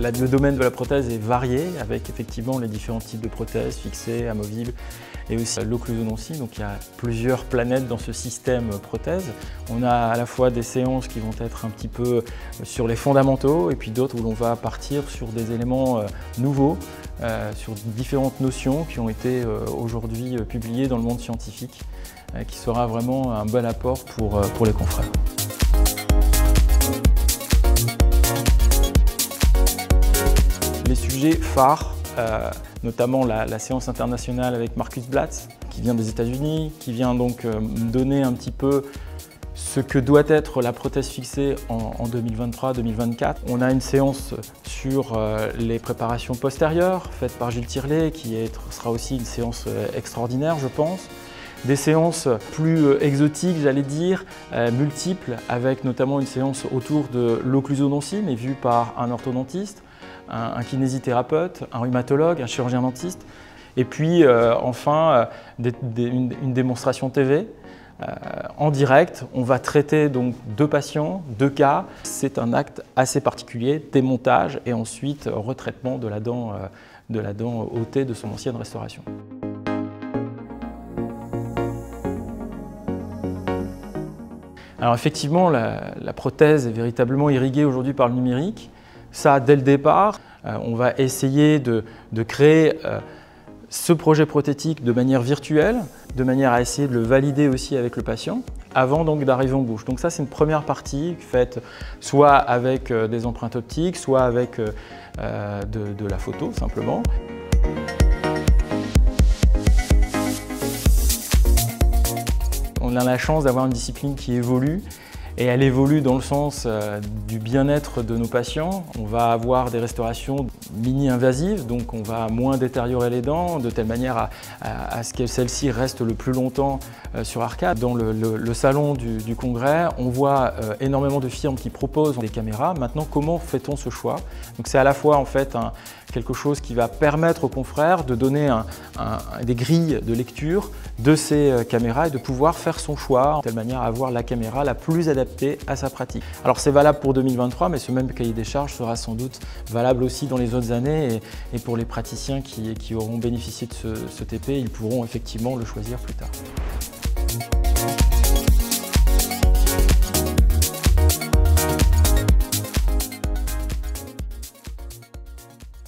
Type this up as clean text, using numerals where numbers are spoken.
Le domaine de la prothèse est varié avec effectivement les différents types de prothèses fixées, amovibles et aussi l'occlusodontie. Donc il y a plusieurs planètes dans ce système prothèse. On a à la fois des séances qui vont être un petit peu sur les fondamentaux et puis d'autres où l'on va partir sur des éléments nouveaux, sur différentes notions qui ont été aujourd'hui publiées dans le monde scientifique, qui sera vraiment un bon apport pour les confrères. Les sujets phares, notamment la séance internationale avec Marcus Blatz, qui vient des États-Unis, qui vient donc donner un petit peu ce que doit être la prothèse fixée en 2023-2024. On a une séance sur les préparations postérieures, faite par Gilles Tirlet, qui sera aussi une séance extraordinaire, je pense. Des séances plus exotiques, j'allais dire, multiples, avec notamment une séance autour de l'occlusodontie, mais vue par un orthodontiste, un kinésithérapeute, un rhumatologue, un chirurgien dentiste. Et puis enfin, une démonstration TV. En direct, on va traiter donc 2 patients, 2 cas. C'est un acte assez particulier, démontage et ensuite retraitement de la dent ôtée de son ancienne restauration. Alors effectivement, la prothèse est véritablement irriguée aujourd'hui par le numérique. Ça, dès le départ, on va essayer de créer ce projet prothétique de manière virtuelle, de manière à essayer de le valider aussi avec le patient, avant donc d'arriver en bouche. Donc ça, c'est une première partie faite soit avec des empreintes optiques, soit avec de la photo simplement. On a la chance d'avoir une discipline qui évolue et elle évolue dans le sens du bien-être de nos patients. On va avoir des restaurations mini-invasives, donc on va moins détériorer les dents de telle manière à ce que celles-ci restent le plus longtemps sur arcade. Dans le salon du congrès, on voit énormément de firmes qui proposent des caméras. Maintenant, comment fait-on ce choix? Donc c'est à la fois en fait quelque chose qui va permettre aux confrères de donner des grilles de lecture de ces caméras et de pouvoir faire son choix de telle manière à avoir la caméra la plus adaptée à sa pratique. Alors c'est valable pour 2023, mais ce même cahier des charges sera sans doute valable aussi dans les autres années et pour les praticiens qui auront bénéficié de ce TP, ils pourront effectivement le choisir plus tard.